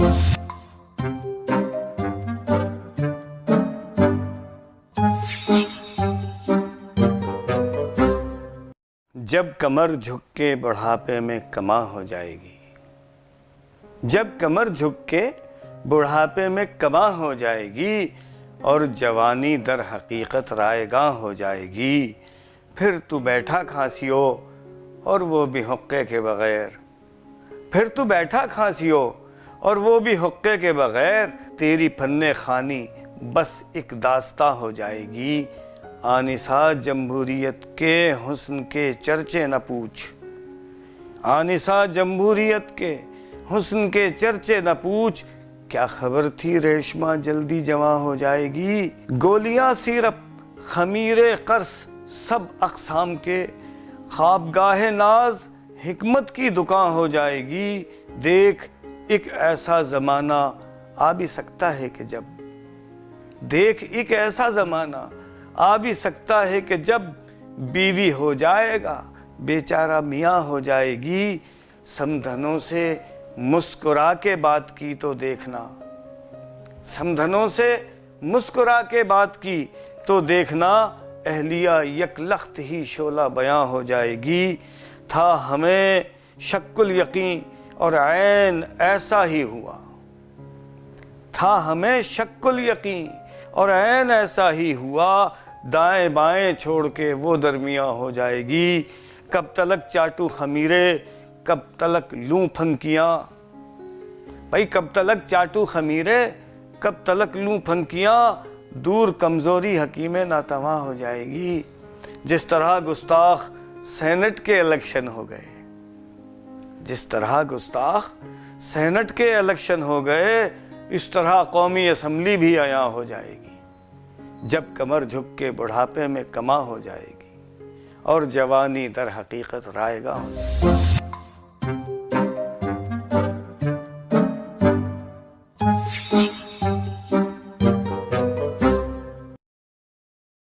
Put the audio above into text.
جب کمر جھک کے بڑھاپے میں کما ہو جائے گی، جب کمر جھک کے بڑھاپے میں کما ہو جائے گی اور جوانی در حقیقت رائے گاں ہو جائے گی، پھر تو بیٹھا کھانسیو اور وہ بھی حقے کے بغیر، پھر تو بیٹھا کھانسیو اور وہ بھی حقے کے بغیر، تیری فن خوانی بس ایک داستاں ہو جائے گی۔ آنسا جمہوریت کے حسن کے چرچے نہ پوچھ، آنسا جمہوریت کے حسن کے چرچے نہ پوچھ، کیا خبر تھی ریشمہ جلدی جواں ہو جائے گی۔ گولیاں سیرپ خمیرے قرص سب اقسام کے، خوابگاہ ناز حکمت کی دکان ہو جائے گی۔ دیکھ ایک ایسا زمانہ آ بھی سکتا ہے کہ جب، دیکھ ایک ایسا زمانہ آ بھی سکتا ہے کہ جب بیوی ہو جائے گا بیچارہ میاں ہو جائے گی۔ سمدھنوں سے مسکرا کے بات کی تو دیکھنا، سمدھنوں سے مسکرا کے بات کی تو دیکھنا، اہلیہ یک لخت ہی شعلہ بیاں ہو جائے گی۔ تھا ہمیں شک الیقین اور عین ایسا ہی ہوا، تھا ہمیں شک الیقین اور عین ایسا ہی ہوا، دائیں بائیں چھوڑ کے وہ درمیاں ہو جائے گی۔ کب تلک چاٹو خمیرے کب تلک لوں پھنکیاں، بھائی کب تلک چاٹو خمیرے کب تلک لوں پھنکیاں، دور کمزوری حکیم ناتواں ہو جائے گی۔ جس طرح گستاخ سینٹ کے الیکشن ہو گئے، جس طرح گستاخ سینٹ کے الیکشن ہو گئے، اس طرح قومی اسمبلی بھی عیاں ہو جائے گی۔ جب کمر جھک کے بڑھاپے میں کما ہو جائے گی اور جوانی در حقیقت رائے گاں ہو جائے گی۔